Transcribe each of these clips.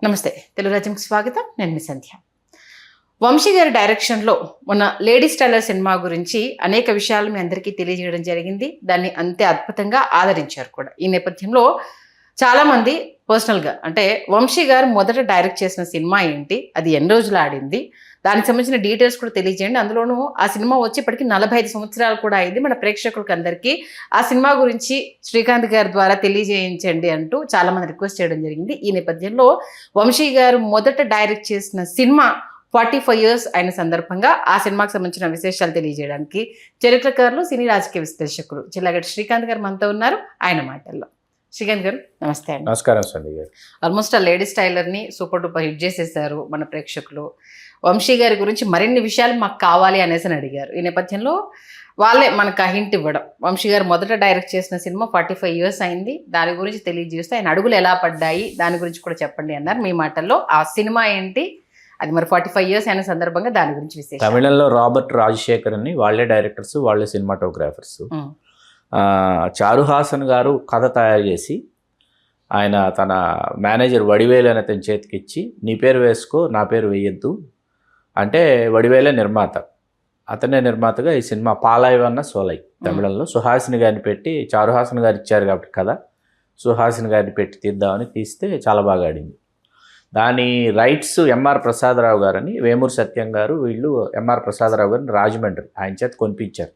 నమస్తే తెలుగు రాజ్యంకి స్వాగతం. నేను మీ సంధ్య. వంశీ గారి డైరెక్షన్లో మొన్న లేడీస్ టైలర్ సినిమా గురించి అనేక విషయాలు మీ అందరికీ తెలియజేయడం జరిగింది. దాన్ని అంతే అద్భుతంగా ఆదరించారు కూడా. ఈ నేపథ్యంలో చాలామంది పర్సనల్గా అంటే వంశీ గారు మొదట డైరెక్ట్ చేసిన సినిమా ఏంటి, అది ఎన్ని రోజులు ఆడింది, దానికి సంబంధించిన డీటెయిల్స్ కూడా తెలియజేయండి. అందులోనూ ఆ సినిమా వచ్చేప్పటికి 45 సంవత్సరాలు కూడా అయింది. మన ప్రేక్షకులకు అందరికీ ఆ సినిమా గురించి శ్రీకాంత్ గారి ద్వారా తెలియజేయించండి అంటూ చాలామంది రిక్వెస్ట్ చేయడం జరిగింది. ఈ నేపథ్యంలో వంశీ గారు మొదట డైరెక్ట్ చేసిన సినిమా 45 years అయిన సందర్భంగా ఆ సినిమాకి సంబంధించిన విశేషాలు తెలియజేయడానికి చరిత్రకారులు, సినీ రాజకీయ విశ్లేషకులు చిల్లగడ్డ శ్రీకాంత్ గారు మనతో ఉన్నారు. ఆయన మాటల్లో. శ్రీకాంత్ గారు నమస్తే అండి. నమస్కారం సంధ్య గారు. ఆల్మోస్ట్ ఆ లేడీస్ టైలర్ని సూపర్ డూపర్ హిట్ చేసేసారు మన ప్రేక్షకులు. వంశీ గారి గురించి మరిన్ని విషయాలు మాకు కావాలి అనేసి అడిగారు. ఈ నేపథ్యంలో వాళ్ళే మనకు ఆ హింట్ ఇవ్వడం, వంశీ గారు మొదట డైరెక్ట్ చేసిన సినిమా 45 years అయింది, దాని గురించి తెలియజేస్తే ఆయన అడుగులు ఎలా పడ్డాయి దాని గురించి కూడా చెప్పండి అన్నారు. మీ మాటల్లో ఆ సినిమా ఏంటి, అది మరి 45 years అయిన సందర్భంగా దాని గురించి విశేషం. తమిళంలో రాబర్ట్ రాజశేఖర్ అని వాళ్ళే డైరెక్టర్స్, వాళ్ళే సినిమాటోగ్రాఫర్స్. చారుహాసన్ గారు కథ తయారు చేసి ఆయన తన మేనేజర్ వడివేలు అని అతని చేతికిచ్చి, నీ పేరు వేసుకో నా పేరు వేయొద్దు అంటే, వడివేలే నిర్మాత, అతనే నిర్మాతగా ఈ సినిమా పాలాయవన్న సోలై తమిళంలో సుహాసిని గారిని పెట్టి, చారుహాసన్ గారు ఇచ్చారు కాబట్టి కదా, సుహాసిని గారిని పెట్టి తీద్దామని తీస్తే చాలా బాగా ఆడింది. దాని రైట్స్ ఎంఆర్ ప్రసాదరావు గారని, వేమూరు సత్యం గారు, వీళ్ళు ఎంఆర్ ప్రసాదరావు గారిని రాజమండ్రి ఆయన చేత కొనిపించారు.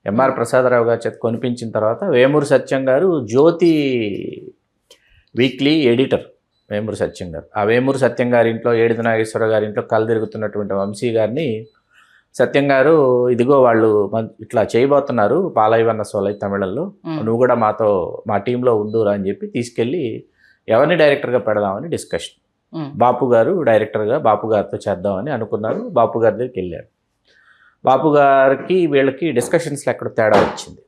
ఎంఆర్ ప్రసాదరావు గారి చేత కొనిపించిన తర్వాత వేమూరు సత్యం గారు జ్యోతి వీక్లీ ఎడిటర్. వేమూరు సత్యం గారు, ఆ వేమూరు సత్యం గారి ఇంట్లో, ఏడిది నాగేశ్వర గారి ఇంట్లో కళ్ళు తిరుగుతున్నటువంటి వంశీ గారిని సత్యం గారు, ఇదిగో వాళ్ళు ఇట్లా చేయబోతున్నారు పాలైవన్న సోలై తమిళంలో, నువ్వు కూడా మాతో మా టీంలో ఉండురా అని చెప్పి తీసుకెళ్ళి ఎవరిని డైరెక్టర్గా పెడదామని డిస్కషన్. బాపు గారు డైరెక్టర్గా బాపు గారితో చేద్దామని అనుకున్నారు. బాపు గారి దగ్గరికి వెళ్ళారు. బాపు గారికి వీళ్ళకి డిస్కషన్స్లో ఎక్కడ తేడా వచ్చింది.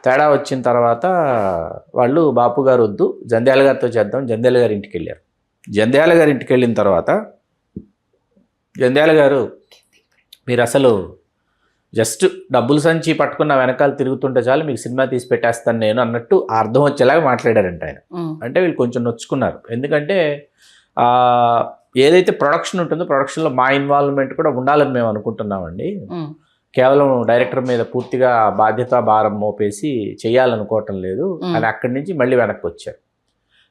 తేడా వచ్చిన తర్వాత వాళ్ళు బాపు గారు వద్దు జంధ్యాల గారితో చేద్దాం, జంధ్యాల గారి ఇంటికి వెళ్ళారు. జంధ్యాల గారి ఇంటికి వెళ్ళిన తర్వాత జంధ్యాల గారు, మీరు అసలు జస్ట్ డబ్బులు సంచి పట్టుకున్న వెనకాల తిరుగుతుంటే చాలు, మీకు సినిమా తీసి పెట్టేస్తాను నేను అన్నట్టు అర్థం వచ్చేలాగా మాట్లాడారంట ఆయన. అంటే వీళ్ళు కొంచెం నొచ్చుకున్నారు. ఎందుకంటే ఏదైతే ప్రొడక్షన్ ఉంటుందో ప్రొడక్షన్లో మా ఇన్వాల్వ్మెంట్ కూడా ఉండాలని మేము అనుకుంటున్నామండి. కేవలం డైరెక్టర్ మీద పూర్తిగా బాధ్యత భారం మోపేసి చేయాలనుకోవటం లేదు అని అక్కడి నుంచి మళ్ళీ వెనక్కి వచ్చారు.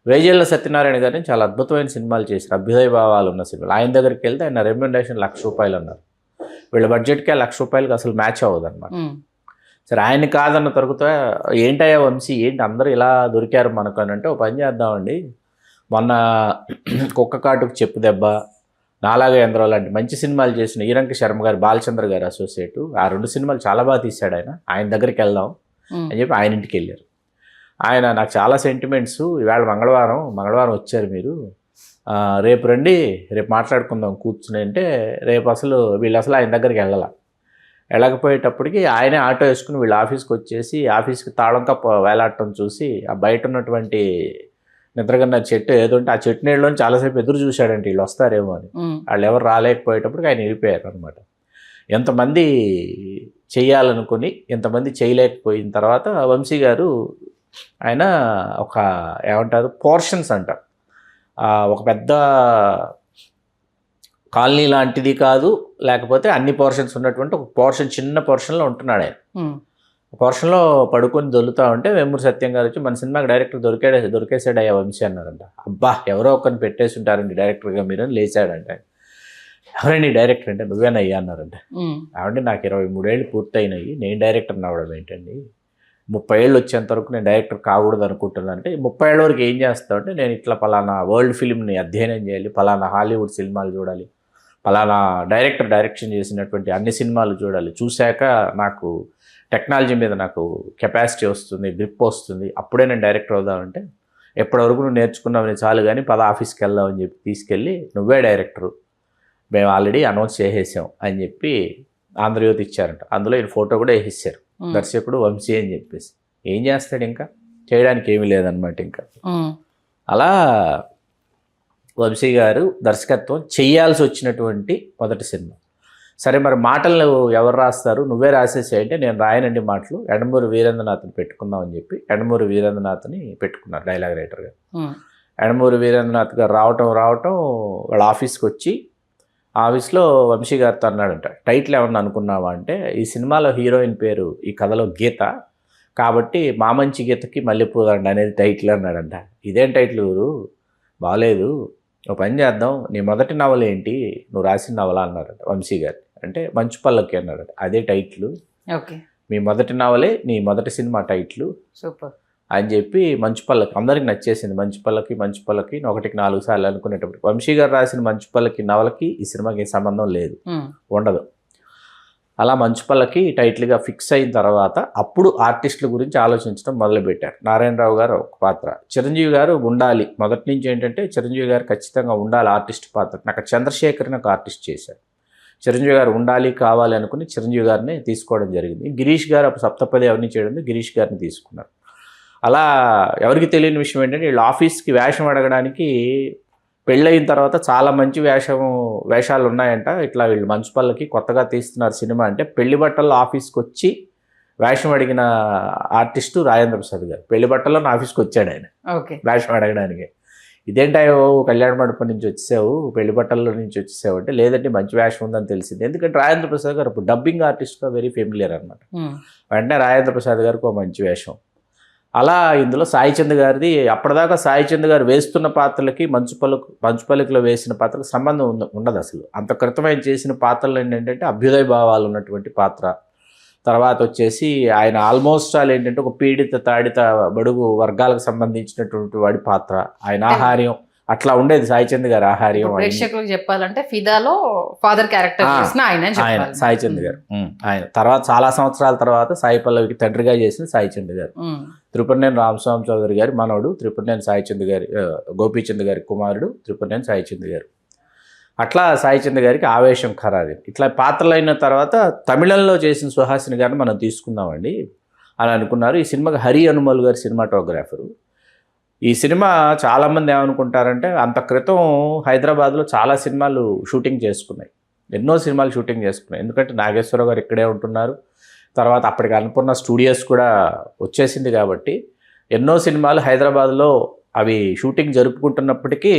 వేజేళ్ల సత్యనారాయణ గారిని చాలా అద్భుతమైన సినిమాలు చేశారు, అభ్యుదయ భావాలు ఉన్న సినిమాలు. ఆయన దగ్గరికి వెళ్తే ఆయన రెమ్యునరేషన్ ₹1,00,000 అన్నారు. వీళ్ళ బడ్జెట్కి ₹1,00,000 అసలు మ్యాచ్ అవ్వదు అనమాట. సరే ఆయన కాదన్న తరుగుతా, ఏంటయ్యా వంశీ, ఏంటి అందరూ ఇలా దొరికారు మనకు అని అంటే, ఓ పని చేద్దామండి, మొన్న కుక్క కాటుకు చెప్పు దెబ్బ, నాలాగా ఎందరో లాంటి మంచి సినిమాలు చేసిన ఈరంక శర్మ గారు, బాలచంద్ర గారు అసోసియేటు, ఆ 2 సినిమాలు చాలా బాగా తీశాడు ఆయన దగ్గరికి వెళ్దాం అని చెప్పి ఆయన ఇంటికి వెళ్ళారు. ఆయన, నాకు చాలా సెంటిమెంట్స్, ఇవాళ మంగళవారం వచ్చారు మీరు, రేపు రండి, రేపు మాట్లాడుకుందాం కూర్చుని అంటే, రేపు వీళ్ళు అసలు ఆయన దగ్గరికి వెళ్ళకపోయేటప్పటికి ఆయనే ఆటో వేసుకుని వీళ్ళ ఆఫీస్కి వచ్చేసి, ఆఫీస్కి తాళం కప్ప వేలాడటం చూసి, ఆ బయట ఉన్నటువంటి నిద్రగన్న చెట్టు ఏదో ఉంటే ఆ చెట్టు నీళ్ళలో చాలాసేపు ఎదురు చూశాడంటే వీళ్ళు వస్తారేమో అని. వాళ్ళు ఎవరు రాలేకపోయేటప్పటికి ఆయన వెళ్ళిపోయారు అనమాట. ఎంతమంది చేయాలనుకుని ఎంతమంది చేయలేకపోయిన తర్వాత వంశీ గారు ఆయన ఒక ఏమంటారు పోర్షన్స్ అంటారు, ఒక పెద్ద కాలనీ లాంటిది కాదు, లేకపోతే అన్ని పోర్షన్స్ ఉన్నటువంటి ఒక పోర్షన్, చిన్న పోర్షన్లో ఉంటున్నాడు ఆయన. పోర్షన్లో పడుకొని దొల్లుతూ ఉంటే వేమూరు సత్యం గారు వచ్చి, మన సినిమాకి డైరెక్టర్ దొరికేసాడు అయ్యా వంశీ అన్నారంట. అబ్బా, ఎవరో ఒకరిని పెట్టేసి ఉంటారండి డైరెక్టర్గా మీరు అని లేచాడంట. ఎవరండి డైరెక్టర్ అంటే, నువ్వేనయ్యా అన్నారంట. కాబట్టి నాకు 23 ఏళ్ళు పూర్తయినాయి, నేను డైరెక్టర్ని అవ్వడం ఏంటండి, 30 ఏళ్ళు వచ్చేంత వరకు నేను డైరెక్టర్ కాకూడదు అనుకుంటున్నాను. అంటే 30 ఏళ్ళ వరకు ఏం చేస్తావు అంటే, నేను ఇట్లా పలానా వరల్డ్ ఫిల్మ్ని అధ్యయనం చేయాలి, పలానా హాలీవుడ్ సినిమాలు చూడాలి, పలానా డైరెక్షన్ చేసినటువంటి అన్ని సినిమాలు చూడాలి, చూశాక నాకు టెక్నాలజీ మీద నాకు కెపాసిటీ వస్తుంది, గ్రిప్ వస్తుంది, అప్పుడే నేను డైరెక్టర్ అవుదామంటే, ఎప్పటివరకు నువ్వు నేర్చుకున్నావు చాలు కానీ పద ఆఫీస్కి వెళ్దామని చెప్పి తీసుకెళ్ళి, నువ్వే డైరెక్టరు, మేము ఆల్రెడీ అనౌన్స్ చేసేసాం అని చెప్పి ఆంధ్రజ్యోతి ఇచ్చారంట. అందులో ఈయన ఫోటో కూడా వేసేసారు, దర్శకుడు వంశీ అని చెప్పేసి. ఏం చేస్తాడు, ఇంకా చేయడానికి ఏమీ లేదనమాట. ఇంకా అలా వంశీ గారు దర్శకత్వం చేయాల్సి వచ్చినటువంటి మొదటి సినిమా. సరే మరి మాటలు ఎవరు రాస్తారు, నువ్వే రాసేసాయంటే, నేను రాయనండి మాటలు, యండమూరి వీరేంద్రనాథ్ని పెట్టుకుందాం అని చెప్పి యండమూరి వీరేంద్రనాథ్ని పెట్టుకున్నారు డైలాగ్ రైటర్గా. యనమూరి వీరేంద్రనాథ్ గారు రావటం వాళ్ళ ఆఫీస్కి వచ్చి ఆఫీస్లో వంశీ గారితో అన్నాడంట, టైటిల్ ఏమన్నా అనుకున్నావా అంటే, ఈ సినిమాలో హీరోయిన్ పేరు ఈ కథలో గీత, కాబట్టి మామంచి గీతకి మల్లెపూదండ అనేది టైటిల్ అన్నాడంట. ఇదేం టైటిల్ ఊరు బాగలేదు, ఒక పని చేద్దాం, నీ మొదటి నవల ఏంటి, నువ్వు రాసిన నవల అన్నారట వంశీ గారు. అంటే మంచు పల్లకి అన్నాడట. అదే టైటిల్, ఓకే, మీ మొదటి నవలే నీ మొదటి సినిమా టైటిల్ సూపర్ అని చెప్పి మంచు పల్లకి అందరికి నచ్చేసింది. మంచు పల్లకి 1కి 4 సార్లు అనుకునేటప్పుడు వంశీ గారు రాసిన మంచు పల్లకి నవలకి ఈ సినిమాకి సంబంధం లేదు, ఉండదు. అలా మంచు పల్లకి టైటిల్గా ఫిక్స్ అయిన తర్వాత అప్పుడు ఆర్టిస్టుల గురించి ఆలోచించడం మొదలుపెట్టారు. నారాయణరావు గారు ఒక పాత్ర, చిరంజీవి గారు ఉండాలి. మొదటి నుంచి ఏంటంటే చిరంజీవి గారు ఖచ్చితంగా ఉండాలి ఆర్టిస్ట్ పాత్ర. నాకు చంద్రశేఖర్ని ఒక ఆర్టిస్ట్ చేశారు. చిరంజీవి గారు ఉండాలి కావాలి అనుకుని చిరంజీవి గారిని తీసుకోవడం జరిగింది. గిరీష్ గారు అప్పుడు సప్తపది అవన్నీ చేయడం గిరీష్ గారిని తీసుకున్నారు. అలా ఎవరికి తెలియని విషయం ఏంటంటే వీళ్ళు ఆఫీస్కి వేషం అడగడానికి పెళ్ళయిన తర్వాత చాలా మంచి వేషాలు ఉన్నాయంట. ఇట్లా వీళ్ళు మంచు పల్లకి కొత్తగా తీస్తున్నారు సినిమా అంటే, పెళ్లి బట్టల్లో ఆఫీస్కి వచ్చి వేషం అడిగిన ఆర్టిస్టు రాజేంద్ర ప్రసాద్ గారు. పెళ్లి బట్టల్లో నా ఆఫీస్కి వచ్చాడు ఆయన వేషం అడగడానికి. ఇదేంటాయో కళ్యాణ మండపం నుంచి వచ్చేసావు, పెళ్లి బట్టల్లో నుంచి వచ్చేసావు అంటే, లేదంటే మంచి వేషం ఉందని తెలిసింది. ఎందుకంటే రాజేంద్ర ప్రసాద్ గారు ఇప్పుడు డబ్బింగ్ ఆర్టిస్ట్గా వెరీ ఫెమిలియర్ అనమాట. వెంటనే రాజేంద్ర ప్రసాద్ గారికి ఒక మంచి వేషం. అలా ఇందులో సాయి చంద్ గారిది, అప్పటిదాకా సాయి చంద్ గారు వేస్తున్న పాత్రలకి మంచు పల్లకిలో వేసిన పాత్రకు సంబంధం ఉండదు అసలు. అంత క్రితం ఆయన చేసిన పాత్రలు ఏంటంటే అభ్యుదయ భావాలు ఉన్నటువంటి పాత్ర. తర్వాత వచ్చేసి ఆయన ఆల్మోస్ట్ ఆల్ ఏంటంటే ఒక పీడిత తాడిత బడుగు వర్గాలకు సంబంధించినటువంటి వాడి పాత్ర. ఆయన ఆహార్యం అట్లా ఉండేది సాయి చంద్ గారు ఆహార్యం. ప్రేక్షకులకు చెప్పాలంటే ఫిదాలో ఫాదర్ క్యారెక్టర్ ఆయన సాయి చంద్ గారు. ఆయన తర్వాత చాలా సంవత్సరాల తర్వాత సాయి పల్లవికి తండ్రిగా చేసిన సాయి చంద్ గారు. త్రిపురనేని రామస్వామి చౌదరి గారి మనవడు, త్రిపురనేని సాయి చంద్ గారి గోపీచంద్ గారి కుమారుడు త్రిపురనేని సాయి చంద్ గారు. అట్లా సాయి చంద్ గారికి ఆవేశం ఖరారు. ఇట్లా పాత్రలు అయిన తర్వాత తమిళంలో చేసిన సుహాసిని గారిని మనం తీసుకుందామండి అని అనుకున్నారు. ఈ సినిమాకి హరి అనుమల్ గారు సినిమాటోగ్రాఫరు. ఈ సినిమా చాలామంది ఏమనుకుంటారంటే, అంత క్రితం హైదరాబాద్లో చాలా సినిమాలు షూటింగ్ చేసుకున్నాయి, ఎన్నో సినిమాలు షూటింగ్ చేసుకున్నాయి. ఎందుకంటే నాగేశ్వరరావు గారు ఇక్కడే ఉంటున్నారు. తర్వాత అప్పటికి అన్నపూర్ణ స్టూడియోస్ కూడా వచ్చేసింది కాబట్టి ఎన్నో సినిమాలు హైదరాబాద్లో అవి షూటింగ్ జరుపుకుంటున్నప్పటికీ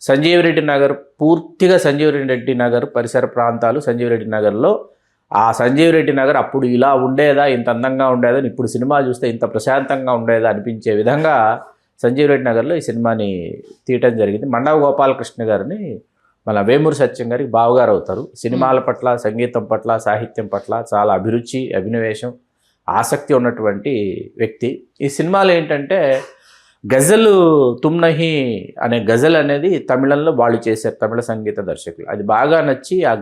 సంజీవరెడ్డి నగర్, పూర్తిగా సంజీవరెడ్డి నగర్ పరిసర ప్రాంతాలు, సంజీవరెడ్డి నగర్లో ఆ సంజీవరెడ్డి నగర్ అప్పుడు ఇలా ఉండేదా, ఇంత అందంగా ఉండేదా, ఇప్పుడు సినిమా చూస్తే ఇంత ప్రశాంతంగా ఉండేదా అనిపించే విధంగా సంజీవరెడ్డి నగర్లో ఈ సినిమాని తీయటం జరిగింది. మండవ గోపాలకృష్ణ గారిని మన వేమూరి సత్యం గారికి బావగారు అవుతారు. సినిమాల పట్ల, సంగీతం పట్ల, సాహిత్యం పట్ల చాలా అభిరుచి, అభినవేశం, ఆసక్తి ఉన్నటువంటి వ్యక్తి. ఈ సినిమాలో ఏంటంటే గజల్ తుమ్ నహీ అనే గజల్ అనేది తమిళంలో వాళ్ళు చేశారు, తమిళ సంగీత దర్శకులు. అది బాగా నచ్చి ఆ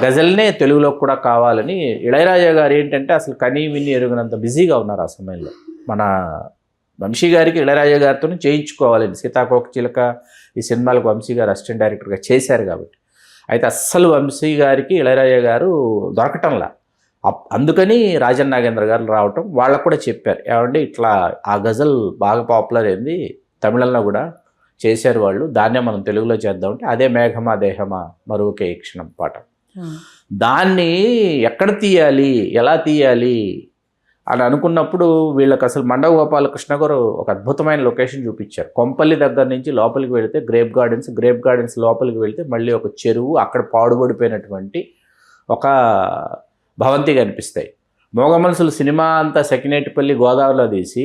గజల్నే తెలుగులో కూడా కావాలని ఇళయరాజా గారు ఏంటంటే అసలు కనీ విని ఎరుగనంత బిజీగా ఉన్నారు ఆ సమయంలో. మన వంశీ గారికి ఇళయరాజా గారితో చేయించుకోవాలని, సీతాకోక చిలక ఈ సినిమాలకు వంశీ గారు అసిస్టెంట్ డైరెక్టర్గా చేశారు కాబట్టి. అయితే అస్సలు వంశీ గారికి ఇళయరాజా గారు దొరకటంలా. అందుకని రాజన్ నాగేంద్ర గారు రావటం, వాళ్ళకు కూడా చెప్పారు, ఏమంటే ఇట్లా ఆ గజల్ బాగా పాపులర్ అయింది, తమిళంలో కూడా చేశారు వాళ్ళు, దాన్నే మనం తెలుగులో చేద్దామంటే అదే మేఘమా దేహమా మరొకే ఈ క్షణం పాట. దాన్ని ఎక్కడ తీయాలి, ఎలా తీయాలి అని అనుకున్నప్పుడు వీళ్ళకి అసలు మండవ గోపాలకృష్ణ గారు ఒక అద్భుతమైన లొకేషన్ చూపించారు. కొంపల్లి దగ్గర నుంచి లోపలికి వెళితే గ్రేప్ గార్డెన్స్ లోపలికి వెళితే మళ్ళీ ఒక చెరువు, అక్కడ పాడుబడిపోయినటువంటి ఒక భవంతి కనిపిస్తాయి. మోగ మనసులు సినిమా అంతా సెకినేటిపల్లి గోదావరిలో తీసి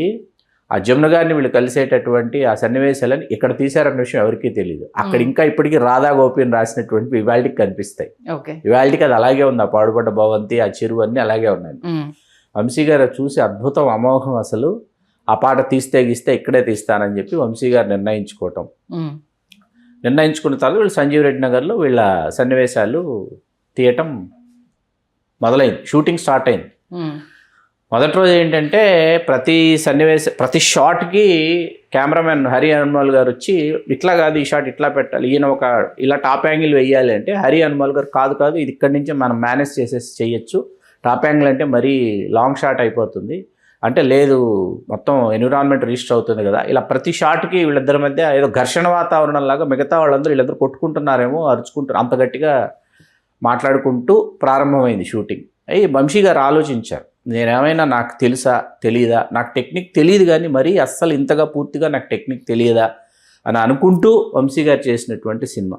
ఆ జమున గారిని వీళ్ళు కలిసేటటువంటి ఆ సన్నివేశాలని ఇక్కడ తీశారన్న విషయం ఎవరికీ తెలియదు. అక్కడ ఇంకా ఇప్పటికీ రాధా గోపిని రాసినటువంటి ఇవాళకి కనిపిస్తాయి. ఇవాళకి అది అలాగే ఉంది, ఆ పాడుబడ్డ భవంతి, ఆ చెరువు అన్నీ అలాగే ఉన్నాయి. వంశీ గారు చూసి అద్భుతం, అమోఘం, అసలు ఆ పాట తీస్తే ఇక్కడే తీస్తానని చెప్పి వంశీ గారు నిర్ణయించుకున్న తర్వాత వీళ్ళు సంజీవరెడ్డి నగర్లో వీళ్ళ సన్నివేశాలు తీయటం మొదలైంది, షూటింగ్ స్టార్ట్ అయింది. మొదటి రోజు ఏంటంటే ప్రతి షాట్కి కెమెరామెన్ హరి హనుమాల్ గారు వచ్చి ఇట్లా కాదు, ఈ షాట్ ఇట్లా పెట్టాలి, ఈయన ఇలా టాప్ యాంగిల్ వేయాలి అంటే హరి హనుమాల్ గారు కాదు ఇది ఇక్కడి నుంచి మనం మేనేజ్ చేయొచ్చు, టాప్ యాంగిల్ అంటే మరీ లాంగ్ షాట్ అయిపోతుంది అంటే, లేదు మొత్తం ఎన్విరాన్మెంట్ రిజిస్టర్ అవుతుంది కదా. ఇలా ప్రతి షాట్కి వీళ్ళిద్దరి మధ్య ఏదో ఘర్షణ వాతావరణం లాగా, మిగతా వీళ్ళందరూ కొట్టుకుంటున్నారేమో, అరుచుకుంటారు, అంత గట్టిగా మాట్లాడుకుంటూ ప్రారంభమైంది షూటింగ్. వంశీ గారు ఆలోచించారు, నేనేమైనా నాకు తెలుసా తెలియదా, నాకు టెక్నిక్ తెలియదు కానీ మరీ అస్సలు ఇంతగా పూర్తిగా నాకు టెక్నిక్ తెలియదా అని అనుకుంటూ వంశీ గారు చేసినటువంటి సినిమా.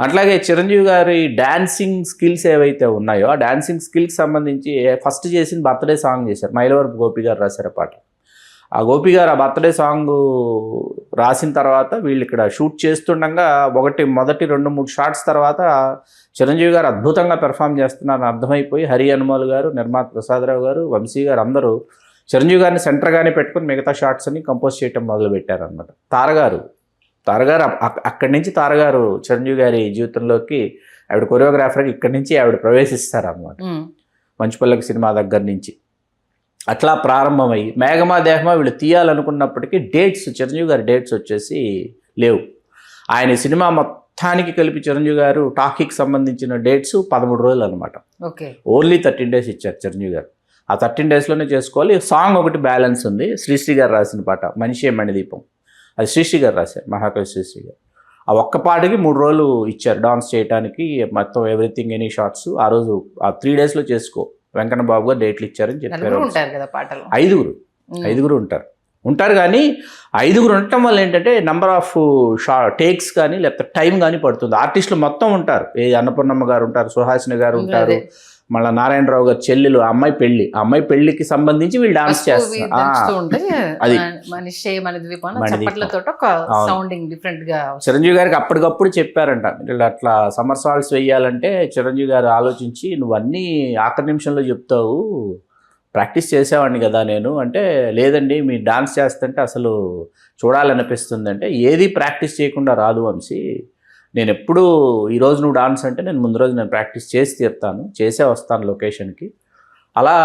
అట్లాగే చిరంజీవి గారి డాన్సింగ్ స్కిల్స్ ఏవైతే ఉన్నాయో ఆ డాన్సింగ్ స్కిల్కి సంబంధించి ఫస్ట్ చేసిన బర్త్డే సాంగ్ చేశారు. మైలవరపు గోపి గారు రాశారు పాట. ఆ గోపి గారు ఆ బర్త్డే సాంగ్ రాసిన తర్వాత వీళ్ళు ఇక్కడ షూట్ చేస్తుండగా మొదటి 2-3 షాట్స్ తర్వాత చిరంజీవి గారు అద్భుతంగా పెర్ఫామ్ చేస్తున్నారని అర్థమైపోయి హరి హనుమాల్ గారు, నిర్మాత ప్రసాదరావు గారు, వంశీ గారు అందరూ చిరంజీవి గారిని సెంటర్గానే పెట్టుకుని మిగతా షాట్స్ అన్ని కంపోజ్ చేయటం మొదలుపెట్టారు అనమాట. తారగారు అక్కడి నుంచి తారగారు చిరంజీవి గారి జీవితంలోకి ఆవిడ కొరియోగ్రాఫర్కి ఇక్కడి నుంచి ఆవిడ ప్రవేశిస్తారన్నమాట. మంచుపల్లకి సినిమా దగ్గర నుంచి అట్లా ప్రారంభమయ్యి మేఘమా దేహమా వీళ్ళు తీయాలనుకున్నప్పటికీ చిరంజీవి గారి డేట్స్ వచ్చేసి లేవు. ఆయన సినిమా మొత్తానికి కలిపి చిరంజీవి గారు టాకీకి సంబంధించిన డేట్స్ 13 రోజులు అనమాట. ఓన్లీ 13 days ఇచ్చారు చిరంజీవి గారు. ఆ 13 daysలోనే చేసుకోవాలి. సాంగ్ ఒకటి బ్యాలెన్స్ ఉంది, శ్రీశ్రీ గారు రాసిన పాట మనిషే మణిదీపం, అది శ్రీశ్రీ గారు రాశారు, మహాకవి శ్రీశ్రీ గారు. ఆ ఒక్క పాటకి 3 రోజులు ఇచ్చారు డాన్స్ చేయడానికి, మొత్తం ఎవ్రీథింగ్ ఎనీ షార్ట్స్ ఆ రోజు ఆ 3 daysలో చేసుకో. వెంకన్న బాబు గారు డేట్లు ఇచ్చారని చెప్పారు. 5 ఉంటారు కానీ 5 ఉండటం వల్ల ఏంటంటే నెంబర్ ఆఫ్ టేక్స్ కానీ లేకపోతే టైం కానీ పడుతుంది. ఆర్టిస్టులు మొత్తం ఉంటారు, అన్నపూర్ణమ్మ గారు ఉంటారు, సుహాసిని గారు ఉంటారు, మళ్ళీ నారాయణరావు గారు చెల్లెలు, ఆ అమ్మాయి పెళ్లికి సంబంధించి వీళ్ళు డాన్స్ చేస్తారు. అది చిరంజీవి గారికి అప్పటికప్పుడు చెప్పారంట, వీళ్ళు అట్లా సమ్మర్ సాల్ట్స్ వేయాలంటే చిరంజీవి గారు ఆలోచించి నువ్వు అన్నీ ఆఖరి నిమిషంలో చెప్తావు, ప్రాక్టీస్ చేసేవాడిని కదా నేను అంటే, లేదండి మీ డాన్స్ చేస్తుంటే అసలు చూడాలనిపిస్తుంది అంటే, ఏది ప్రాక్టీస్ చేయకుండా రాదు వంశీ, నేను ఎప్పుడు ఈరోజు నువ్వు డాన్స్ అంటే నేను ముందు రోజు నేను ప్రాక్టీస్ చేసి తీరుతాను, చేసే వస్తాను లొకేషన్కి. అలా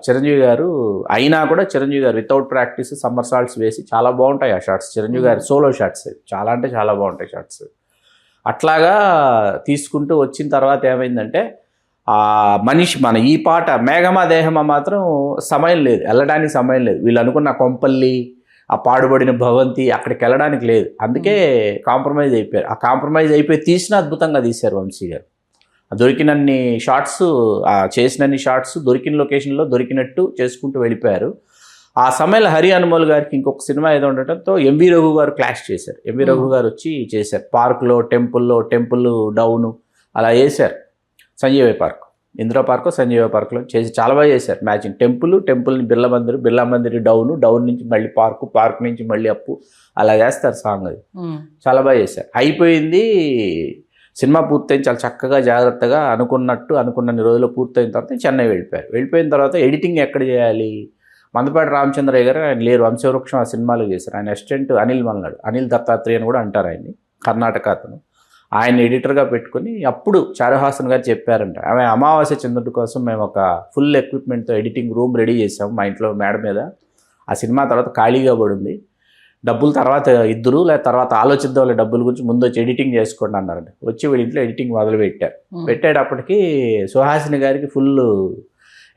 చిరంజీవి గారు అయినా కూడా చిరంజీవి గారు వితౌట్ ప్రాక్టీస్ సమ్మర్ సాల్ట్స్ వేసి చాలా బాగుంటాయి ఆ షార్ట్స్. చిరంజీవి గారి సోలో షార్ట్స్ చాలా అంటే చాలా బాగుంటాయి షార్ట్స్. అట్లాగా తీసుకుంటూ వచ్చిన తర్వాత ఏమైందంటే మన ఈ పాట మేఘమా దేహమా మాత్రం సమయం లేదు, వెళ్ళడానికి సమయం లేదు. వీళ్ళు అనుకున్న కొంపల్లి, ఆ పాడుబడిన భవంతి అక్కడికి వెళ్ళడానికి లేదు, అందుకే కాంప్రమైజ్ అయిపోయారు. ఆ కాంప్రమైజ్ అయిపోయి తీసిన అద్భుతంగా తీశారు వంశీ గారు. దొరికినన్ని షార్ట్స్, చేసినన్ని షార్ట్స్ దొరికిన లొకేషన్లో దొరికినట్టు చేసుకుంటూ వెళ్ళిపోయారు. ఆ సమయంలో హరి హనుమాల్ గారికి ఇంకొక సినిమా ఏదో ఉండటంతో ఎంవి రఘు గారు క్లాష్ చేశారు. ఎంవి రఘు గారు వచ్చి చేశారు పార్కులో టెంపుల్ డౌను అలా వేశారు. సంజీవయ్య పార్క్, ఇందిరా పార్క్ సంజీవయ్య పార్క్లో చేసి చాలా బాగా చేశారు మ్యాచింగ్. టెంపుల్ని బిర్లా మందిరి డౌన్ నుంచి మళ్ళీ పార్క్ నుంచి మళ్ళీ అప్పు అలా చేస్తారు సాంగ్. అది చాలా బాగా చేశారు. అయిపోయింది సినిమా పూర్తయింది, చాలా చక్కగా జాగ్రత్తగా అనుకున్నన్ని రోజుల్లో పూర్తయిన తర్వాత చెన్నై వెళ్ళిపోయిన తర్వాత ఎడిటింగ్ ఎక్కడ చేయాలి, మందపాటి రామచంద్రయ్య గారు ఆయన లేరు, వంశవృక్షం ఆ సినిమాలో చేశారు. ఆయన అసిస్టెంట్ అనిల్ దత్తాత్రేయ అని కూడా అంటారు ఆయన్ని, కర్ణాటక అతను. ఆయన ఎడిటర్గా పెట్టుకుని అప్పుడు చారుహాసన్ గారు చెప్పారంట, ఆమె అమావాస్య చంద్రుడి కోసం మేము ఒక ఫుల్ ఎక్విప్మెంట్తో ఎడిటింగ్ రూమ్ రెడీ చేసాము మా ఇంట్లో మేడ మీద. ఆ సినిమా తర్వాత ఖాళీగా పడింది, డబ్బులు తర్వాత ఇద్దరు తర్వాత ఆలోచిద్దాం డబ్బుల గురించి, ముందు వచ్చి ఎడిటింగ్ చేసుకోండి అన్నారంట. వచ్చి వీళ్ళ ఇంట్లో ఎడిటింగ్ మొదలు పెట్టేటప్పటికి సుహాసిని గారికి ఫుల్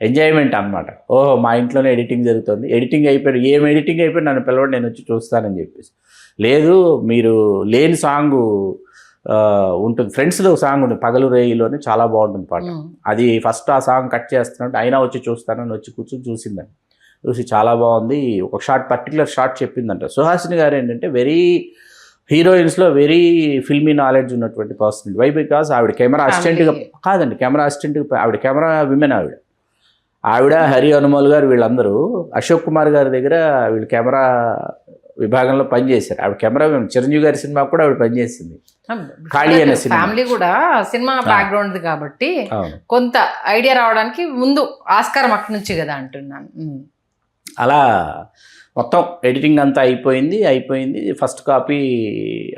ఎంజాయ్మెంట్ అనమాట. ఓహో మా ఇంట్లోనే ఎడిటింగ్ జరుగుతుంది, ఎడిటింగ్ అయిపోయి ఎడిటింగ్ అయిపోయి నన్ను పిలవండి నేను వచ్చి చూస్తానని చెప్పేసి. లేదు మీరు లేని సాంగు ఉంటుంది, ఫ్రెండ్స్లో సాంగ్ ఉంటుంది పగలు రేయిలోని, చాలా బాగుంటుంది పాట. అది ఫస్ట్ ఆ సాంగ్ కట్ చేస్తున్నట్టు అయినా వచ్చి చూస్తానని వచ్చి కూర్చొని చూసిందని, చూసి చాలా బాగుంది ఒక పర్టికులర్ షార్ట్ చెప్పిందంట. సుహాసిని గారు ఏంటంటే హీరోయిన్స్లో వెరీ ఫిల్మీ నాలెడ్జ్ ఉన్నటువంటి పర్సన్. వై బికాస్ ఆవిడ కెమెరా అసిస్టెంట్గా కాదండి, కెమెరా అసిస్టెంట్గా ఆవిడ కెమెరా విమెన్. ఆవిడ హరి హనుమాల్ గారు వీళ్ళందరూ అశోక్ కుమార్ గారి దగ్గర వీళ్ళు కెమెరా విభాగంలో పనిచేశారు. ఆవిడ కెమెరా చిరంజీవి గారి సినిమా కూడా ఆవిడ పనిచేసింది. ఖాళీ అనే ఫ్యామిలీ కూడా సినిమా బ్యాక్గ్రౌండ్ కాబట్టి కొంత ఐడియా రావడానికి ముందు ఆస్కారం అక్కడి నుంచి కదా అంటున్నాను. అలా మొత్తం ఎడిటింగ్ అంతా అయిపోయింది. ఫస్ట్ కాపీ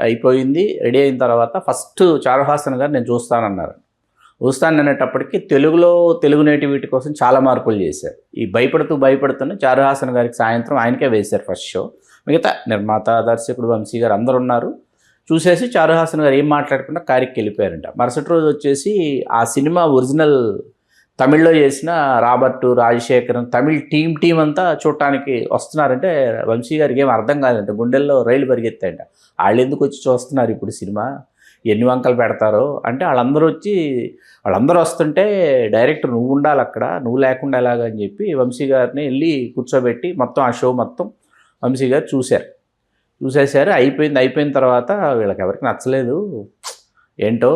అయిపోయింది, రెడీ అయిన తర్వాత ఫస్ట్ చారుహాసన్ గారు నేను చూస్తాననేటప్పటికి తెలుగు నేటివిటీ కోసం చాలా మార్పులు చేశారు. ఈ భయపడుతున్న చారుహాసన్ గారికి సాయంత్రం ఆయనకే వేశారు ఫస్ట్ షో. మిగతా నిర్మాత, దర్శకుడు వంశీ గారు అందరు ఉన్నారు. చూసేసి చారుహాసన్ గారు ఏం మాట్లాడకుండా కారికి వెళ్ళిపోయారంట. మరుసటి రోజు వచ్చేసి ఆ సినిమా ఒరిజినల్ తమిళ్లో చేసిన రాబర్టు, రాజశేఖరన్, తమిళ్ టీం అంతా చూడటానికి వస్తున్నారంటే వంశీ గారికి ఏం అర్థం కాదంట, గుండెల్లో రైలు పరిగెత్తాయంట. వాళ్ళు ఎందుకు వచ్చి చూస్తున్నారు ఇప్పుడు సినిమా, ఎన్ని వంకలు పెడతారో అంటే వాళ్ళందరూ వస్తుంటే డైరెక్టర్ నువ్వు ఉండాలి అక్కడ, నువ్వు లేకుండా ఎలాగా అని చెప్పి వంశీ గారిని వెళ్ళి కూర్చోబెట్టి మొత్తం ఆ షో మొత్తం వంశీ గారు చూసేశారు. అయిపోయిన తర్వాత వీళ్ళకి ఎవరికి నచ్చలేదు ఏంటో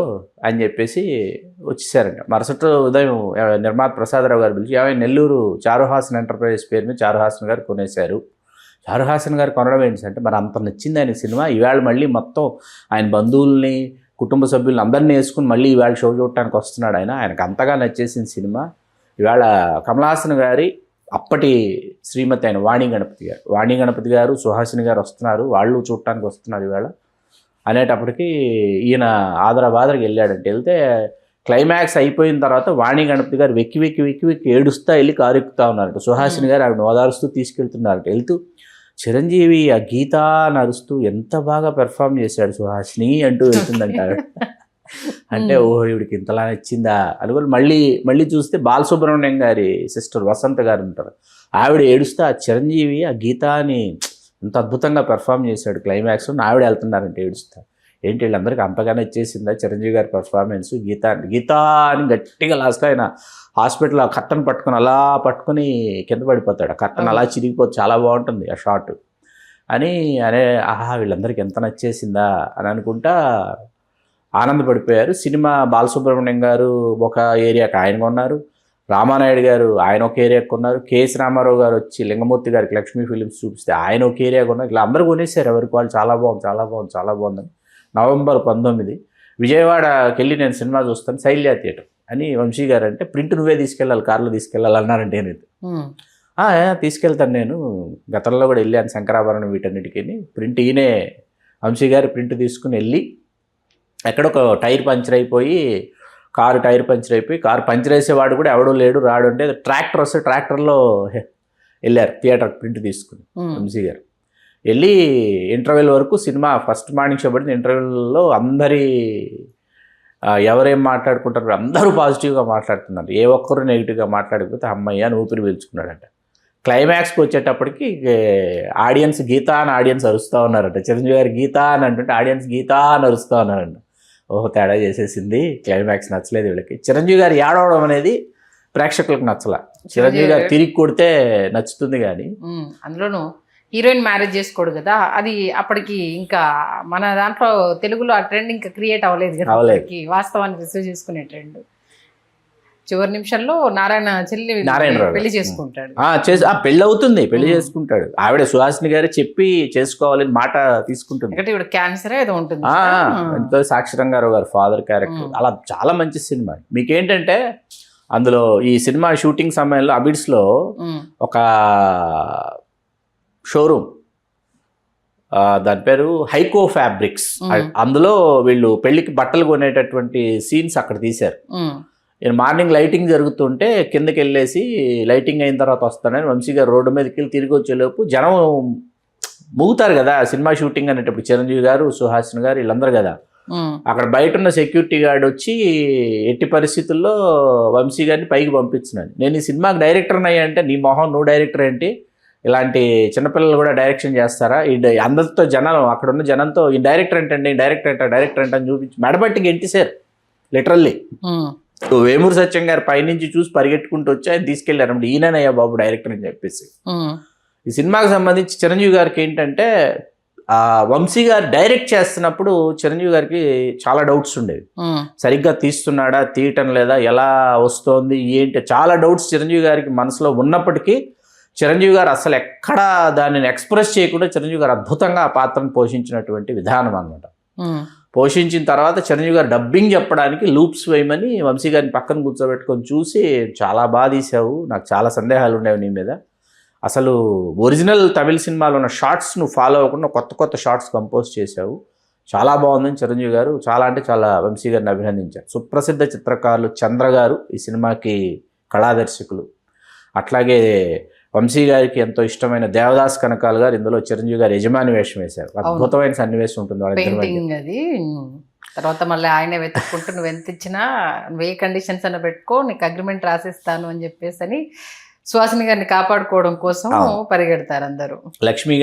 అని చెప్పేసి వచ్చేసారంట. మరుసటి ఉదయం నిర్మాత ప్రసాదరావు గారు పిలిచి ఏమైనా నెల్లూరు చారుహాసన్ ఎంటర్ప్రైజెస్ పేరు మీద చారుహాసన్ గారు కొనేశారు. చారుహాసన్ గారు కొనడం ఏంటి అంటే మరి అంత నచ్చింది ఆయన సినిమా, ఈవేళ మళ్ళీ మొత్తం ఆయన బంధువుల్ని కుటుంబ సభ్యులను అందరినీ వేసుకుని మళ్ళీ ఈవేళ షో చూడటానికి వస్తున్నాడు. ఆయనకు అంతగా నచ్చేసిన సినిమా. ఈవేళ కమల్ హాసన్ గారి అప్పటి శ్రీమతి అయిన వాణి గణపతి గారు సుహాసిని గారు వస్తున్నారు, వాళ్ళు చూడటానికి వస్తున్నారు ఈవేళ అనేటప్పటికి ఈయన ఆదరబాదరకి వెళ్ళాడంటే వెళ్తే క్లైమాక్స్ అయిపోయిన తర్వాత వాణి గణపతి గారు వెక్కి ఏడుస్తా వెళ్ళి కారు ఎక్కుతా ఉన్నారట. సుహాసిని గారు ఆవిడ ఓదారుస్తూ తీసుకెళ్తున్నారట. వెళ్తూ చిరంజీవి ఆ గీత నరుస్తూ ఎంత బాగా పెర్ఫామ్ చేశాడు సుహాసిని అంటూ వెళ్తుందంట ఆవిడ. అంటే ఓహో ఈవిడికి ఇంతలా నచ్చిందా అనుకోని మళ్ళీ చూస్తే బాలసుబ్రహ్మణ్యం గారి సిస్టర్ వసంత గారు ఉంటారు, ఆవిడ ఏడుస్తే ఆ చిరంజీవి ఆ గీతాని ఎంత అద్భుతంగా పెర్ఫామ్ చేశాడు క్లైమాక్స్, ఆవిడ వెళ్తున్నారంటే ఏడుస్తా. ఏంటి వీళ్ళందరికీ అంతగానే ఇచ్చేసిందా చిరంజీవి గారి పర్ఫార్మెన్స్, గీతా అని గట్టిగా లాస్ట్లో ఆయన హాస్పిటల్ ఆ కర్టన్ పట్టుకొని కింద పడిపోతాడు, ఆ కర్టన్ అలా చిరిగిపోతుంది, చాలా బాగుంటుంది ఆ షాట్ అనే ఆహా వీళ్ళందరికీ ఎంత నచ్చేసిందా అని అనుకుంటా ఆనందపడిపోయారు. సినిమా బాలసుబ్రహ్మణ్యం గారు ఒక ఏరియాకి ఆయన కొన్నారు, రామానాయుడు గారు ఆయన ఒక ఏరియాకి కొన్నారు, కేఎస్ రామారావు గారు వచ్చి లింగమూర్తి గారికి లక్ష్మీ ఫిలిమ్స్ చూపిస్తే ఆయన ఒక ఏరియా కొన్నారు. ఇలా అందరూ కొనేసారు ఎవరికి వాళ్ళు, చాలా బాగుందని. నవంబర్ 19 విజయవాడకి వెళ్ళి నేను సినిమా చూస్తాను శైల్య థియేటర్ అని వంశీ గారు అంటే ప్రింట్ నువ్వే తీసుకెళ్ళాలి, కార్లో తీసుకెళ్ళాలి అన్నారంటే నేనైతే తీసుకెళ్తాను, నేను గతంలో కూడా వెళ్ళాను శంకరాభరణం వీటన్నిటికీ, ప్రింట్ ఈయనే వంశీ గారు ప్రింట్ తీసుకుని వెళ్ళి ఎక్కడొక టైర్ పంచర్ అయిపోయి కారు పంచర్ వేసేవాడు కూడా ఎవడో లేడు రాడు అంటే ట్రాక్టర్ వస్తే ట్రాక్టర్లో వెళ్ళారు థియేటర్ ప్రింట్ తీసుకుని వంశీ గారు వెళ్ళి ఇంటర్వెల్ వరకు సినిమా ఫస్ట్ మార్నింగ్ షో పడింది. ఇంటర్వెల్లో ఎవరేం మాట్లాడుకుంటారు అందరూ పాజిటివ్గా మాట్లాడుతున్నారు, ఏ ఒక్కరు నెగిటివ్గా మాట్లాడకపోతే అమ్మయ్య అని ఊపిరి పీల్చుకున్నాడంట. క్లైమాక్స్కి వచ్చేటప్పటికి ఆడియన్స్ గీతా అని ఆడియన్స్ అరుస్తూ ఉన్నారట, చిరంజీవి గారు గీతా అని అంటుంటే ఆడియన్స్ గీతా అని అరుస్తూ ఉన్నారంట. ఓహో తేడా చేసేసింది, క్లైమాక్స్ నచ్చలేదు వీళ్ళకి. చిరంజీవి గారు ఏడవడం అనేది ప్రేక్షకులకు నచ్చల, చిరంజీవి గారు తిరిగి కొడితే నచ్చుతుంది కానీ. అందులోనూ హీరోయిన్ మ్యారేజ్ చేసుకోడు కదా, అది అప్పటికి ఇంకా మన దాంట్లో తెలుగులో ఆ ట్రెండ్ ఇంకా క్రియేట్ అవ్వలేదు కదా, వాస్తవానికి రిసీవ్ చేసుకునే ట్రెండ్. చివరి నిమిషంలో నారాయణ చెల్లి పెళ్లి చేసుకుంటాడు, పెళ్లి అవుతుంది, పెళ్లి చేసుకుంటాడు. ఆవిడ సుహాసిని గారు చెప్పి చేసుకోవాలని మాట తీసుకుంటుంది. ఇవిడ క్యాన్సర్ ఏదో ఉంటుంది, ఎంతో సాక్షరంగారావు గారు ఫాదర్ క్యారెక్టర్. అలా చాలా మంచి సినిమా. మీకేంటంటే అందులో ఈ సినిమా షూటింగ్ సమయంలో అబిడ్స్లో ఒక షోరూమ్, దాని పేరు హైకో ఫ్యాబ్రిక్స్, అందులో వీళ్ళు పెళ్లికి బట్టలు కొనేటటువంటి సీన్స్ అక్కడ తీశారు. నేను మార్నింగ్ లైటింగ్ జరుగుతుంటే కిందకి వెళ్ళేసి లైటింగ్ అయిన తర్వాత వస్తానని వంశీ గారు రోడ్డు మీదకి వెళ్ళి తిరిగి వచ్చేలోపు జనం మూగుతారు కదా సినిమా షూటింగ్ అనేటప్పుడు, చిరంజీవి గారు సుహాసిని గారు వీళ్ళందరూ కదా. అక్కడ బయట ఉన్న సెక్యూరిటీ గార్డ్ వచ్చి ఎట్టి పరిస్థితుల్లో వంశీ గారిని పైకి పంపించినాను, నేను ఈ సినిమాకి డైరెక్టర్ని అయ్యా అంటే నీ మొహం నువ్వు డైరెక్టర్ ఏంటి, ఇలాంటి చిన్నపిల్లలు కూడా డైరెక్షన్ చేస్తారా, ఈ అందరితో జనం అక్కడ ఉన్న జనంతో ఈ డైరెక్టర్ ఏంటండి డైరెక్టర్ అని చూపించి మెడబట్టి గెంటిసారు లిటరల్లీ. వేమూరు సత్యం గారు పైనుంచి చూసి పరిగెట్టుకుంటూ వచ్చి ఆయన తీసుకెళ్లారు, ఈయనయ్యా బాబు డైరెక్టర్ అని చెప్పేసి. ఈ సినిమాకి సంబంధించి చిరంజీవి గారికి ఏంటంటే వంశీ గారు డైరెక్ట్ చేస్తున్నప్పుడు చిరంజీవి గారికి చాలా డౌట్స్ ఉండేవి, సరిగ్గా తీస్తున్నాడా తీయటం లేదా ఎలా వస్తోంది ఏంటి, చాలా డౌట్స్ చిరంజీవి గారికి మనసులో ఉన్నప్పటికీ చిరంజీవి గారు అసలు ఎక్కడా దానిని ఎక్స్ప్రెస్ చేయకుండా చిరంజీవి గారు అద్భుతంగా ఆ పాత్రను పోషించినటువంటి విధానం అన్నమాట. పోషించిన తర్వాత చిరంజీవి గారు డబ్బింగ్ చెప్పడానికి లూప్స్ వేయమని వంశీ గారిని పక్కన కూర్చోబెట్టుకొని చూసి చాలా బాగా తీసావు, నాకు చాలా సందేహాలు ఉండేవి నీ మీద, అసలు ఒరిజినల్ తమిళ సినిమాలో ఉన్న షార్ట్స్ నువ్వు ఫాలో అవ్వకుండా కొత్త షార్ట్స్ కంపోజ్ చేశావు, చాలా బాగుందని చిరంజీవి గారు చాలా వంశీ గారిని అభినందించారు. సుప్రసిద్ధ చిత్రకారులు చంద్ర గారు ఈ సినిమాకి కళాదర్శకులు, అట్లాగే వంశీ గారికి ఎంతో ఇష్టమైన దేవదాస్ కనకాల్ గారు ఇందులో చిరంజీవి గారు యజమాని వేషం వేశారు. అద్భుతమైన సన్నివేశం ఉంటుంది అది. తర్వాత మళ్ళీ ఆయన వెతుక్కుంటూ నువ్వు ఎంత ఇచ్చినా నువ్వు ఏ కండిషన్స్ అన్న పెట్టుకో నీకు అగ్రిమెంట్ రాసిస్తాను అని చెప్పేసి అని సుహాసిని గారిని కాపాడుకోవడం కోసం పరిగెడతారు అందరూ. లక్ష్మీ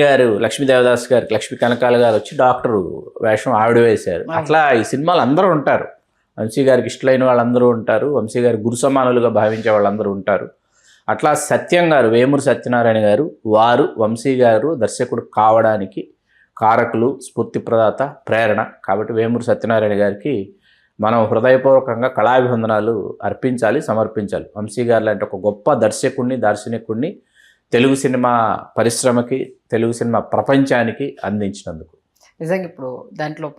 దేవదాస్ గారికి లక్ష్మీ కనకాల గారు వచ్చి డాక్టర్ వేషం ఆవిడ వేశారు. అట్లా ఈ సినిమాలు అందరూ ఉంటారు. వంశీ గారికి ఇష్టమైన వాళ్ళందరూ ఉంటారు, వంశీ గారి గురు సమానులుగా భావించే వాళ్ళందరూ ఉంటారు. అట్లా సత్యం గారు, వేమూరి సత్యనారాయణ గారు, వారు వంశీ గారు దర్శకుడు కావడానికి కారకులు, స్ఫూర్తి ప్రదాత, ప్రేరణ. కాబట్టి వేమూరి సత్యనారాయణ గారికి మనం హృదయపూర్వకంగా కళాభివందనాలు అర్పించాలి, సమర్పించాలి. వంశీ గారు లాంటి ఒక గొప్ప దర్శకుడిని, దార్శనికుడిని తెలుగు సినిమా పరిశ్రమకి, తెలుగు సినిమా ప్రపంచానికి అందించినందుకు. నిజంగా ఇప్పుడు దాంట్లో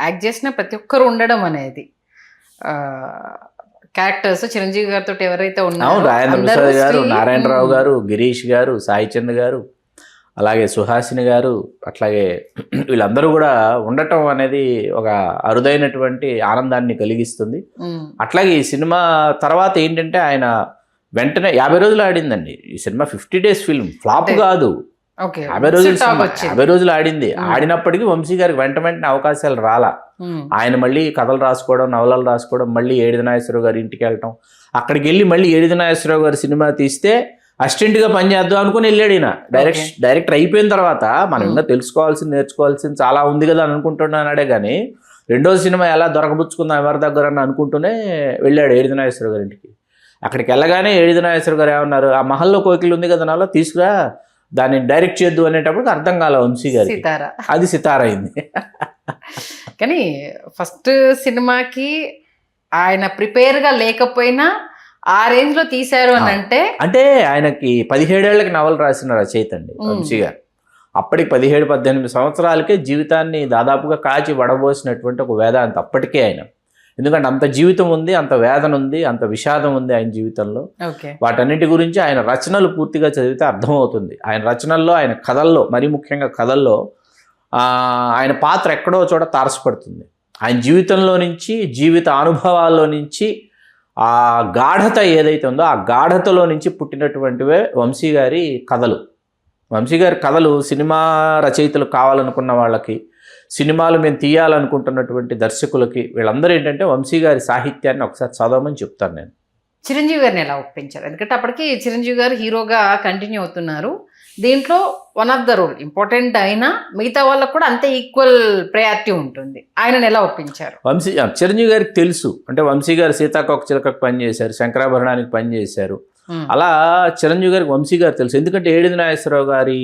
యాక్ట్ చేసిన ప్రతి ఒక్కరు ఉండడం అనేది క్యారెక్టర్స్ చిరంజీవి గారితో ఎవరైతే ఉన్నారో రాజేంద్ర ప్రసాద్ గారు, నారాయణరావు గారు, గిరీష్ గారు, సాయి చంద్ గారు, అలాగే సుహాసిని గారు, అట్లాగే వీళ్ళందరూ కూడా ఉండటం అనేది ఒక అరుదైనటువంటి ఆనందాన్ని కలిగిస్తుంది. అట్లాగే ఈ సినిమా తర్వాత ఏంటంటే ఆయన వెంటనే 50 రోజులు ఆడిందండి ఈ సినిమా. 50 days ఫిల్మ్, ఫ్లాప్ కాదు, 50 రోజులు ఆడింది. ఆడినప్పటికీ వంశీ గారికి వెంటనే అవకాశాలు రాలా. ఆయన మళ్ళీ కథలు రాసుకోవడం, నవలలు రాసుకోవడం, మళ్ళీ ఏడిది నాగేశ్వరరావు గారి ఇంటికి వెళ్ళటం, అక్కడికి వెళ్ళి మళ్ళీ ఏడిది నాగేశ్వరరావు గారి సినిమా తీస్తే అసిస్టెంట్గా పనిచేద్దాం అనుకుని వెళ్ళాడు ఈయన. డైరెక్టర్ అయిపోయిన తర్వాత మనం ఇంకా తెలుసుకోవాల్సింది, నేర్చుకోవాల్సింది చాలా ఉంది కదా అని అనుకుంటున్నాడే కానీ రెండో సినిమా ఎలా దొరకబుచ్చుకుందాం ఎవరి దగ్గర అని అనుకుంటూనే వెళ్ళాడు ఏడిది నాగేశ్వరరావు గారి ఇంటికి. అక్కడికి వెళ్ళగానే ఏడిది నాగేశ్వరరావు గారు ఏమన్నారు, ఆ మహల్లో కోకిలు ఉంది కదా నాలో తీసుకురా, దాన్ని డైరెక్ట్ చేద్దు అనేటప్పుడు అర్థం కాల వంశీ గారి, అది సితార అయింది. కానీ ఫస్ట్ సినిమాకి ఆయన ప్రిపేర్గా లేకపోయినా ఆ రేంజ్ లో తీశారు అని అంటే ఆయనకి 17 ఏళ్లకి నవల రాసిన రచయిత అండి వంశీ గారు. అప్పటికి 17-18 సంవత్సరాలకే జీవితాన్ని దాదాపుగా కాచి వడబోసినటువంటి ఒక వేదాంత అప్పటికే ఆయన. ఎందుకంటే అంత జీవితం ఉంది, అంత వేదన ఉంది, అంత విషాదం ఉంది ఆయన జీవితంలో. వాటన్నిటి గురించి ఆయన రచనలు పూర్తిగా చదివితే అర్థమవుతుంది. ఆయన రచనల్లో, ఆయన కథల్లో, మరీ ముఖ్యంగా కథల్లో ఆయన పాత్ర ఎక్కడో చోట తారసపడుతుంది. ఆయన జీవితంలో నుంచి, జీవిత అనుభవాల్లో నుంచి ఆ గాఢత ఏదైతే ఉందో ఆ గాఢతలో నుంచి పుట్టినటువంటివే వంశీ గారి కథలు. వంశీ గారి కథలు సినిమా రచయితలు కావాలనుకున్న వాళ్ళకి, సినిమాలు మేము తీయాలనుకుంటున్నటువంటి దర్శకులకి, వీళ్ళందరూ ఏంటంటే వంశీ గారి సాహిత్యాన్ని ఒకసారి చదవమని చెప్తాను నేను. చిరంజీవి గారిని ఎలా ఒప్పించారు? ఎందుకంటే అప్పటికి చిరంజీవి గారు హీరోగా కంటిన్యూ అవుతున్నారు. దీంట్లో one of the role important అయినా మిగతా వాళ్ళకు కూడా అంతే ఈక్వల్ ప్రయారిటీ ఉంటుంది. ఆయనను ఎలా ఒప్పించారు? చిరంజీవి గారికి తెలుసు. అంటే వంశీ గారు సీతాకోక చిలకకు పనిచేశారు, శంకరాభరణానికి పనిచేశారు. అలా చిరంజీవి గారికి వంశీ గారు తెలుసు. ఎందుకంటే ఏడిది నాగేశ్వరరావు గారి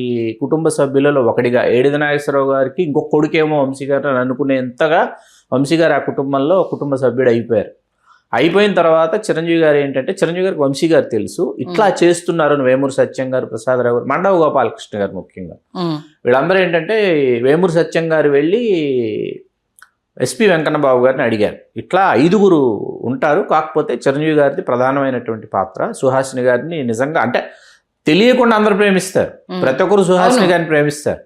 కుటుంబ సభ్యులలో ఒకటిగా ఏడిది నాగేశ్వరరావు గారికి ఇంకొక కొడుకేమో వంశీ గారు అని అనుకునేంతగా వంశీ గారు ఆ కుటుంబంలో కుటుంబ సభ్యుడు అయిపోయారు. అయిపోయిన తర్వాత చిరంజీవి గారు ఏంటంటే చిరంజీవి గారికి వంశీ గారు తెలుసు. ఇట్లా చేస్తున్నారు వేమూరి సత్యం గారు, ప్రసాదరావు గారు, మండవ గోపాలకృష్ణ గారు ముఖ్యంగా. వీళ్ళందరూ ఏంటంటే వేమూరి సత్యం గారు వెళ్ళి ఎస్పి వెంకన్న బాబు గారిని అడిగారు, ఇట్లా 5 ఉంటారు, కాకపోతే చిరంజీవి గారిది ప్రధానమైనటువంటి పాత్ర, సుహాసిని గారిని నిజంగా అంటే తెలియకుండా అందరూ ప్రేమిస్తారు, ప్రతి ఒక్కరు సుహాసిని గారిని ప్రేమిస్తారు,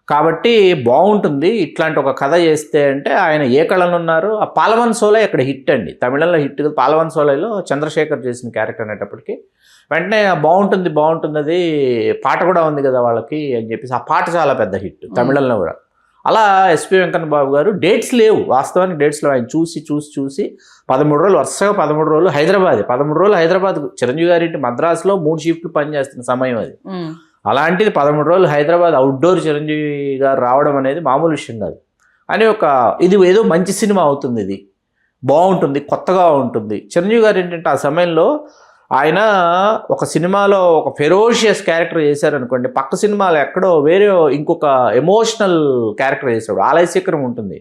కాబట్టి బాగుంటుంది ఇట్లాంటి ఒక కథ చేస్తే అంటే ఆయన ఏ కళలో ఉన్నారు. ఆ పాలవన్ సోలై అక్కడ హిట్ అండి, తమిళంలో హిట్. పాలవన్ సోలైలో చంద్రశేఖర్ చేసిన క్యారెక్టర్ అనేటప్పటికి వెంటనే బాగుంటుంది, అది పాట కూడా ఉంది కదా వాళ్ళకి అని చెప్పేసి ఆ పాట చాలా పెద్ద హిట్ తమిళంలో కూడా. అలా ఎస్పి వెంకన్న బాబు గారు డేట్స్ లేవు, వాస్తవానికి డేట్స్లో ఆయన చూసి 13 రోజులు వరుసగా 13 రోజులు హైదరాబాద్, 13 రోజులు హైదరాబాద్. చిరంజీవి గారి ఇంటి మద్రాసులో 3 షిఫ్ట్లు పనిచేస్తున్న సమయం అది. అలాంటిది 13 రోజులు హైదరాబాద్ అవుట్డోర్ చిరంజీవి గారు రావడం అనేది మామూలు విషయం కాదు. అని ఇది ఏదో మంచి సినిమా అవుతుంది, ఇది బాగుంటుంది, కొత్తగా ఉంటుంది. చిరంజీవి గారు ఏంటంటే ఆ సమయంలో ఆయన ఒక సినిమాలో ఒక ఫెరోషియస్ క్యారెక్టర్ చేశారనుకోండి, పక్క సినిమాలో ఎక్కడో వేరే ఇంకొక ఎమోషనల్ క్యారెక్టర్ చేశాడు. ఆలయశిఖరం ఉంటుంది,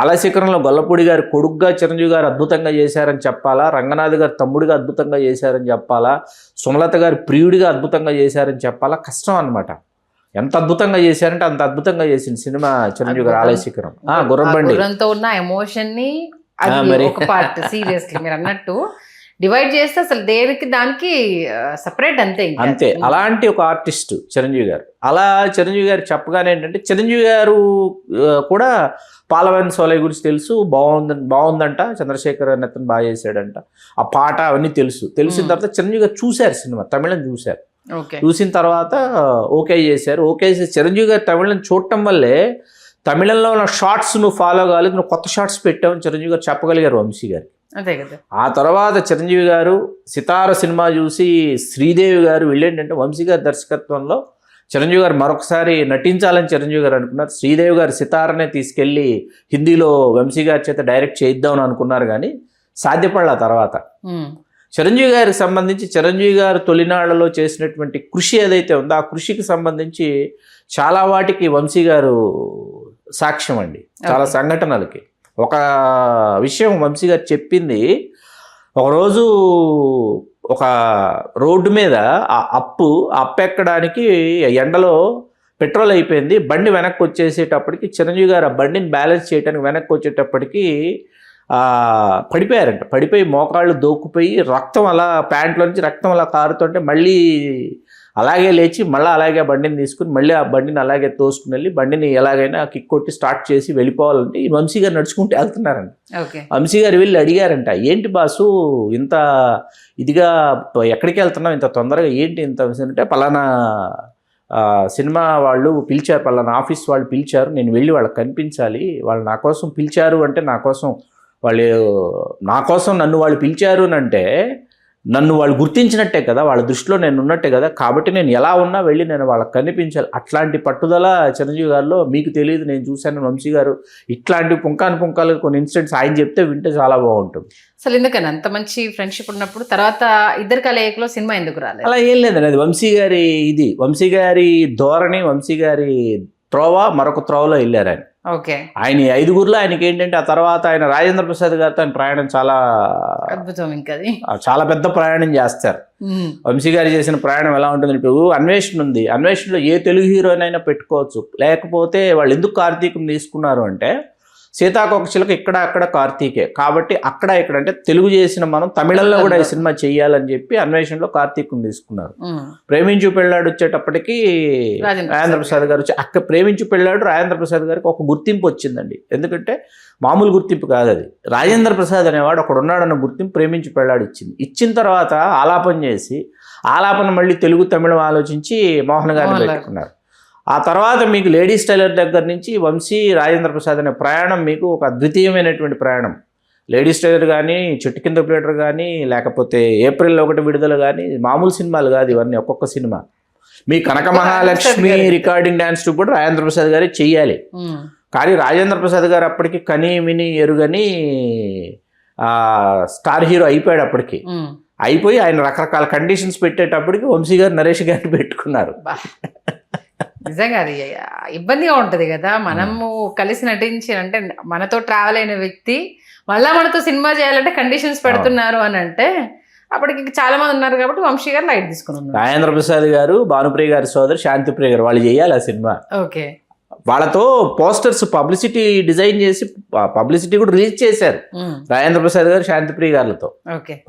ఆలయశిఖరంలో గొల్లపూడి గారి కొడుకుగా చిరంజీవి గారు అద్భుతంగా చేశారని చెప్పాలా, రంగనాథ్ గారు తమ్ముడిగా అద్భుతంగా చేశారని చెప్పాలా, సుమలత గారి ప్రియుడిగా అద్భుతంగా చేశారని చెప్పాలా, కష్టం అనమాట. ఎంత అద్భుతంగా చేశారంటే అంత అద్భుతంగా చేసింది సినిమా చిరంజీవి గారు ఆలయశిఖరం. గుర్రంబండి ఉన్న ఎమోషన్ ని ఒక పార్ట్ సీరియస్లీ మీరు అన్నట్టు డివైడ్ చేస్తే అసలు దేనికి దానికి సపరేట్ అంతే. అలాంటి ఒక ఆర్టిస్ట్ చిరంజీవి గారు. అలా చిరంజీవి గారు చెప్పగానే ఏంటంటే చిరంజీవి గారు కూడా పాలవన్ సోలై గురించి తెలుసు, బాగుందంట, చంద్రశేఖర్ అతను బాగా చేశాడంట, ఆ పాట అవన్నీ తెలిసిన తర్వాత చిరంజీవి గారు చూశారు సినిమా, తమిళం చూశారు. చూసిన తర్వాత ఓకే చేశారు. ఓకే చేసి చిరంజీవి గారు తమిళం చూడటం వల్లే తమిళంలో ఉన్న షార్ట్స్ నువ్వు ఫాలో కాలేదు, నువ్వు కొత్త షార్ట్స్ పెట్టావని చిరంజీవి గారు చెప్పగలిగారు వంశీ గారికి. అదే కదా. ఆ తర్వాత చిరంజీవి గారు సితార సినిమా చూసి శ్రీదేవి గారు వీళ్ళేంటంటే వంశీ గారి దర్శకత్వంలో చిరంజీవి గారు మరొకసారి నటించాలని చిరంజీవి గారు అనుకున్నారు. శ్రీదేవి గారు సితారనే తీసుకెళ్ళి హిందీలో వంశీ గారి చేత డైరెక్ట్ చేయిద్దామని అనుకున్నారు, కానీ సాధ్యపడలే. తర్వాత చిరంజీవి గారికి సంబంధించి చిరంజీవి గారు తొలినాళ్లలో చేసినటువంటి కృషి ఏదైతే ఉందో ఆ కృషికి సంబంధించి చాలా వాటికి వంశీ గారు సాక్ష్యం అండి, చాలా సంఘటనలకి. ఒక విషయం వంశీ గారు చెప్పింది, ఒకరోజు ఒక రోడ్డు మీద ఆ అప్పు ఎక్కడానికి ఎండలో పెట్రోల్ అయిపోయింది, బండి వెనక్కి వచ్చేసేటప్పటికి చిరంజీవి గారు ఆ బండిని బ్యాలెన్స్ చేయడానికి వెనక్కి వచ్చేటప్పటికి పడిపోయారంట. పడిపోయి మోకాళ్ళు దోక్కుపోయి రక్తం అలా ప్యాంట్లో నుంచి రక్తం అలా కారుతుంటే మళ్ళీ అలాగే లేచి మళ్ళీ అలాగే బండిని తీసుకుని మళ్ళీ ఆ బండిని అలాగే తోసుకుని వెళ్ళి బండిని ఎలాగైనా కిక్ కొట్టి స్టార్ట్ చేసి వెళ్ళిపోవాలంటే ఈ వంశీ గారు నడుచుకుంటూ వెళ్తున్నారంట. వంశీ గారు వెళ్ళి అడిగారంట, ఏంటి బాసు ఇంత ఇదిగా ఎక్కడికి వెళ్తున్నావు ఇంత తొందరగా, ఏంటి ఇంత అంటే పలానా సినిమా వాళ్ళు పిలిచారు, పలానా ఆఫీస్ వాళ్ళు పిలిచారు, నేను వెళ్ళి వాళ్ళకి కనిపించాలి, వాళ్ళు నా కోసం పిలిచారు అంటే నా కోసం నన్ను వాళ్ళు పిలిచారు అని అంటే నన్ను వాళ్ళు గుర్తించినట్టే కదా, వాళ్ళ దృష్టిలో నేను ఉన్నట్టే కదా, కాబట్టి నేను ఎలా ఉన్నా వెళ్ళి నేను వాళ్ళకి కనిపించాలి. అట్లాంటి పట్టుదల చిరంజీవి గారిలో మీకు తెలియదు, నేను చూశాను. వంశీ గారు ఇట్లాంటి పుంకాలు కొన్ని ఇన్సిడెంట్స్ ఆయన చెప్తే వింటే చాలా బాగుంటుంది. అసలు ఎందుకని అంత మంచి ఫ్రెండ్షిప్ ఉన్నప్పుడు తర్వాత ఇద్దరు కలయికలో సినిమా ఎందుకు రాలేదు? అలా ఏం లేదండి, అది వంశీ గారి ధోరణి, వంశీ గారి త్రోవ మరొక త్రోవలో వెళ్ళారు ఆయన. ఆయన 5గురిలో ఆయనకి ఏంటంటే ఆ తర్వాత ఆయన రాజేంద్ర ప్రసాద్ గారితో ఆయన ప్రయాణం చాలా అద్భుతం, ఇంకా చాలా పెద్ద ప్రయాణం చేస్తారు. వంశీ గారు చేసిన ప్రయాణం ఎలా ఉంటుంది, ఇప్పుడు అన్వేషణ ఉంది, అన్వేషణలో ఏ తెలుగు హీరోయిన్ పెట్టుకోవచ్చు, లేకపోతే వాళ్ళు ఎందుకు కార్తీక్ని తీసుకున్నారు అంటే సీతాకోకచిలక ఇక్కడ అక్కడ కార్తీకే, కాబట్టి అక్కడ ఇక్కడ అంటే తెలుగు చేసిన మనం తమిళంలో కూడా ఈ సినిమా చెయ్యాలని చెప్పి అన్వేషణలో కార్తీక్ని తీసుకున్నారు. ప్రేమించు పెళ్ళాడు వచ్చేటప్పటికి రాజేంద్ర ప్రసాద్ గారు అక్కడ ప్రేమించు పెళ్ళాడు రాజేంద్ర ప్రసాద్ గారికి ఒక గుర్తింపు వచ్చిందండి. ఎందుకంటే మామూలు గుర్తింపు కాదు అది, రాజేంద్ర ప్రసాద్ అనేవాడు ఒకడు ఉన్నాడన్న గుర్తింపు ప్రేమించు పెళ్ళాడు ఇచ్చిన తర్వాత ఆలాపన చేసి ఆలాపన మళ్ళీ తెలుగు తమిళం ఆలోచించి మోహన్ గారిని పెట్టుకున్నారు. ఆ తర్వాత మీకు లేడీస్ టైలర్ దగ్గర నుంచి వంశీ రాజేంద్ర ప్రసాద్ అనే ప్రయాణం మీకు ఒక అద్వితీయమైనటువంటి ప్రయాణం. లేడీస్ టైలర్ కానీ, చెట్టు కింద ప్లేటర్ కానీ, లేకపోతే ఏప్రిల్ 1 విడుదల కానీ, మామూలు సినిమాలు కాదు ఇవన్నీ. ఒక్కొక్క సినిమా మీ కనక మహాలక్ష్మి రికార్డింగ్ డ్యాన్స్ కూడా రాజేంద్ర ప్రసాద్ గారే చెయ్యాలి. కానీ రాజేంద్ర ప్రసాద్ గారు అప్పటికి కనీ మిని ఎరుగని స్టార్ హీరో అయిపోయాడు. అప్పటికి అయిపోయి ఆయన రకరకాల కండిషన్స్ పెట్టేటప్పటికి వంశీ గారు నరేష్ గారిని పెట్టుకున్నారు. నిజంగా అది ఇబ్బందిగా ఉంటది కదా, మనము కలిసి నటించి అంటే మనతో ట్రావెల్ అయిన వ్యక్తి మళ్ళా మనతో సినిమా చేయాలంటే కండిషన్స్ పెడుతున్నారు అని అంటే అప్పటికి చాలా మంది ఉన్నారు కాబట్టి వంశీ గారు లైట్ తీసుకున్నారు. రాజేంద్ర ప్రసాద్ గారు, భానుప్రియ గారి సోదరు శాంతిప్రియ గారు వాళ్ళు చేయాలి ఆ సినిమా. వాళ్ళతో పోస్టర్స్ పబ్లిసిటీ డిజైన్ చేసి పబ్లిసిటీ కూడా రిలీజ్ చేశారు. రాజేంద్ర ప్రసాద్ గారు శాంతిప్రియ గారితో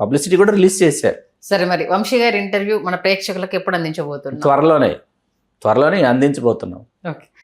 పబ్లిసిటీ కూడా రిలీజ్ చేశారు. సరే, మరి వంశీ గారి ఇంటర్వ్యూ మన ప్రేక్షకులకు ఎప్పుడు అందించబోతున్నారు? త్వరలోనే అందించబోతున్నాం.